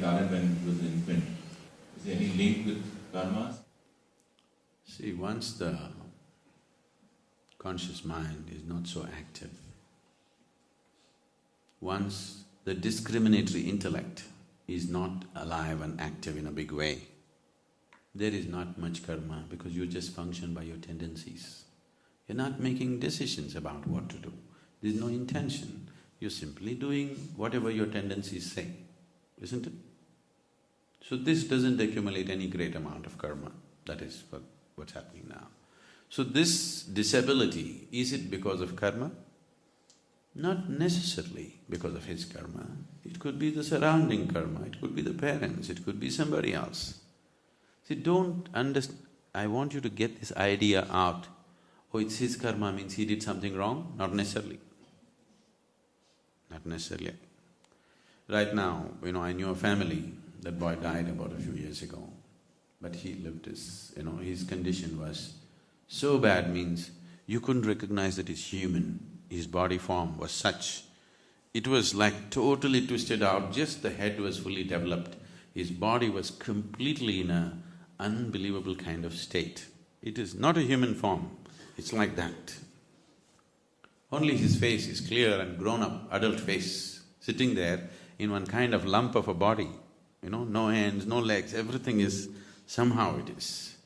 garden when he was an infant. Is there any link with karmas? See, once the conscious mind is not so active, once the discriminatory intellect is not alive and active in a big way, there is not much karma because you just function by your tendencies. You're not making decisions about what to do. There's no intention. You're simply doing whatever your tendencies say, isn't it? So this doesn't accumulate any great amount of karma. That is what's happening now. So this disability, is it because of karma? Not necessarily because of his karma. It could be the surrounding karma, it could be the parents, it could be somebody else. See, don't understand… I want you to get this idea out. Oh, it's his karma means he did something wrong? Not necessarily. Not necessarily. Right now, I knew a family, that boy died about a few years ago, but he lived his condition was so bad means you couldn't recognize that he's human. His body form was such, it was like totally twisted out, just the head was fully developed. His body was completely in a unbelievable kind of state. It is not a human form, it's like that. Only his face is clear and grown-up, adult face, sitting there in one kind of lump of a body, no hands, no legs, everything is… somehow it is.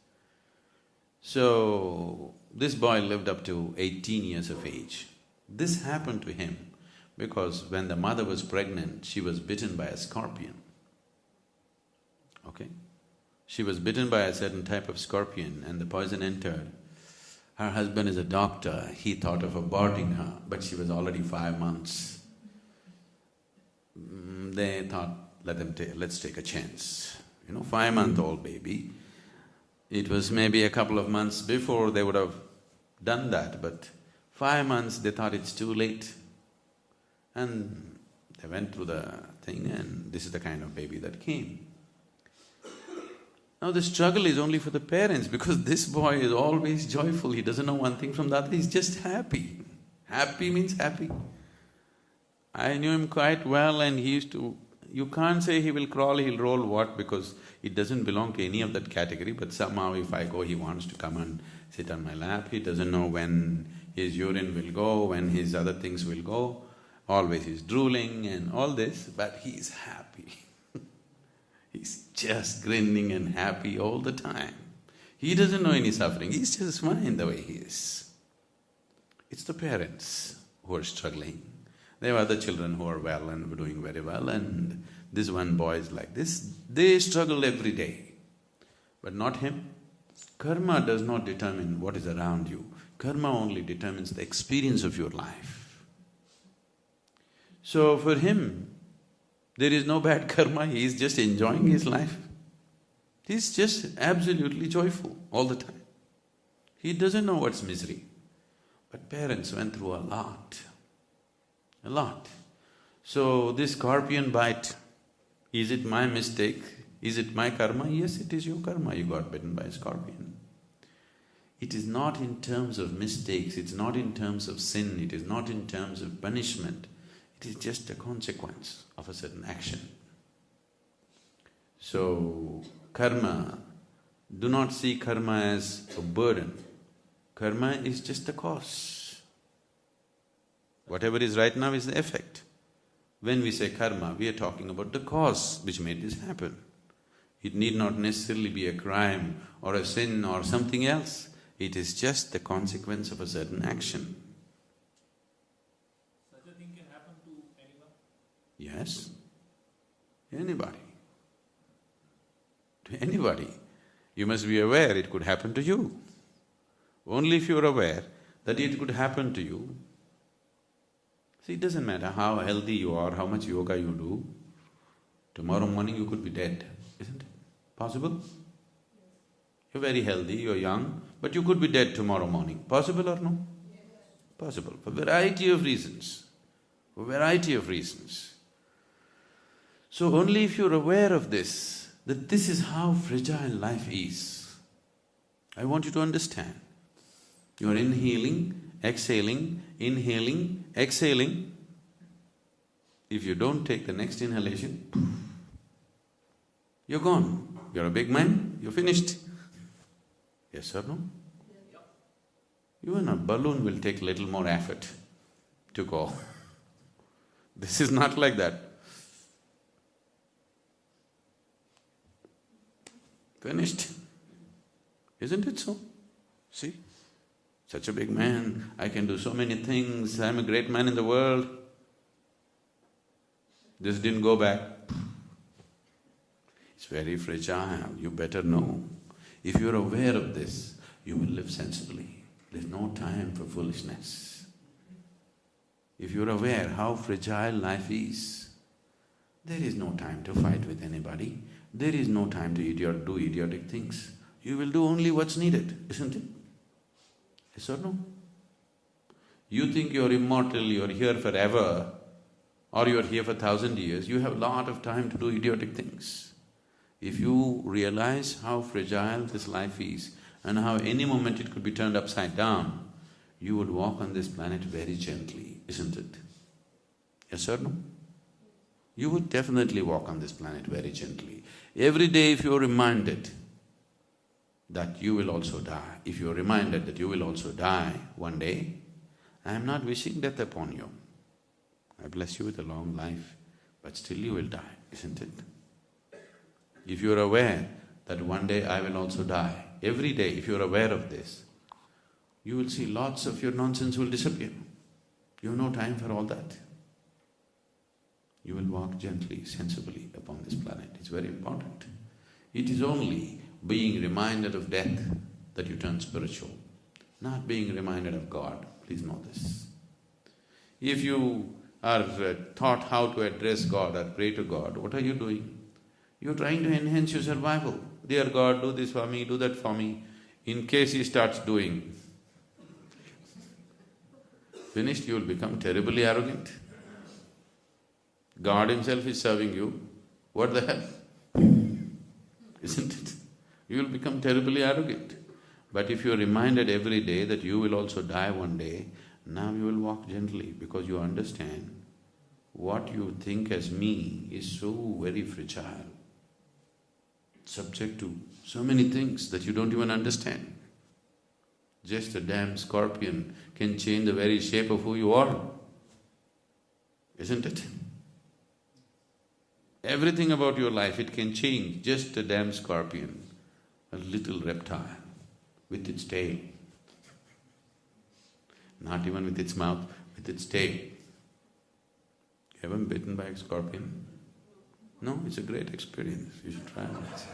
So, this boy lived up to 18 years of age. This happened to him because when the mother was pregnant, she was bitten by a scorpion, okay? She was bitten by a certain type of scorpion and the poison entered. Her husband is a doctor, he thought of aborting her, but she was already 5 months. They thought, let's take a chance. 5-month-old baby. It was maybe a couple of months before they would have done that, but 5 months they thought it's too late. And they went through the thing and this is the kind of baby that came. Now the struggle is only for the parents because this boy is always joyful, he doesn't know one thing from the other, he's just happy. Happy means happy. I knew him quite well and he used to… You can't say he will crawl, he'll roll what, because it doesn't belong to any of that category, but somehow if I go, he wants to come and sit on my lap. He doesn't know when his urine will go, when his other things will go. Always he's drooling and all this, but he's happy. He's just grinning and happy all the time. He doesn't know any suffering, he's just fine the way he is. It's the parents who are struggling. There are other children who are well and were doing very well, and this one boy is like this. They struggle every day, but not him. Karma does not determine what is around you. Karma only determines the experience of your life. So for him, there is no bad karma, he is just enjoying his life. He's just absolutely joyful all the time. He doesn't know what's misery. But parents went through a lot. So this scorpion bite, is it my mistake? Is it my karma? Yes, it is your karma, you got bitten by a scorpion. It is not in terms of mistakes, it's not in terms of sin, it is not in terms of punishment. It is just a consequence of a certain action. So, karma, do not see karma as a burden. Karma is just a cause. Whatever is right now is the effect. When we say karma, we are talking about the cause which made this happen. It need not necessarily be a crime or a sin or something else. It is just the consequence of a certain action. Such a thing can happen to anyone? Yes, anybody. To anybody. You must be aware it could happen to you. Only if you are aware that it could happen to you. See, it doesn't matter how healthy you are, how much yoga you do, tomorrow morning you could be dead, isn't it? Possible? You're very healthy, you're young, but you could be dead tomorrow morning. Possible or no? Possible, for variety of reasons. For variety of reasons. So only if you're aware of this, that this is how fragile life is. I want you to understand. You're inhaling, exhaling, inhaling, exhaling. If you don't take the next inhalation, You're gone. You're a big man, you're finished. Yes or no? Even a balloon will take little more effort to go. This is not like that. Finished. Isn't it so? See? Such a big man, I can do so many things, I'm a great man in the world. This didn't go back. It's very fragile, you better know. If you're aware of this, you will live sensibly. There's no time for foolishness. If you're aware how fragile life is, there is no time to fight with anybody. There is no time to do idiotic things. You will do only what's needed, isn't it? Yes or no? You think you're immortal, you're here forever, or you're here for 1,000 years, you have a lot of time to do idiotic things. If you realize how fragile this life is and how any moment it could be turned upside down, you would walk on this planet very gently, isn't it? Yes or no? You would definitely walk on this planet very gently. Every day if you're reminded that you will also die, if you're reminded that you will also die one day, I am not wishing death upon you. I bless you with a long life, but still you will die, isn't it? If you're aware that one day I will also die, every day if you're aware of this, you will see lots of your nonsense will disappear. You have no time for all that. You will walk gently, sensibly upon this planet. It's very important. It is only being reminded of death that you turn spiritual, not being reminded of God. Please know this. If you are taught how to address God or pray to God, what are you doing? You're trying to enhance your survival. Dear God, do this for me, do that for me. In case he starts doing, finished, you will become terribly arrogant. God himself is serving you, what the hell? Isn't it? You will become terribly arrogant. But if you're reminded every day that you will also die one day, now you will walk gently because you understand what you think as me is so very fragile, subject to so many things that you don't even understand. Just a damn scorpion can change the very shape of who you are, isn't it? Everything about your life, it can change, just a damn scorpion, a little reptile with its tail. Not even with its mouth, with its tail. You haven't bitten by a scorpion? No, it's a great experience, you should try it.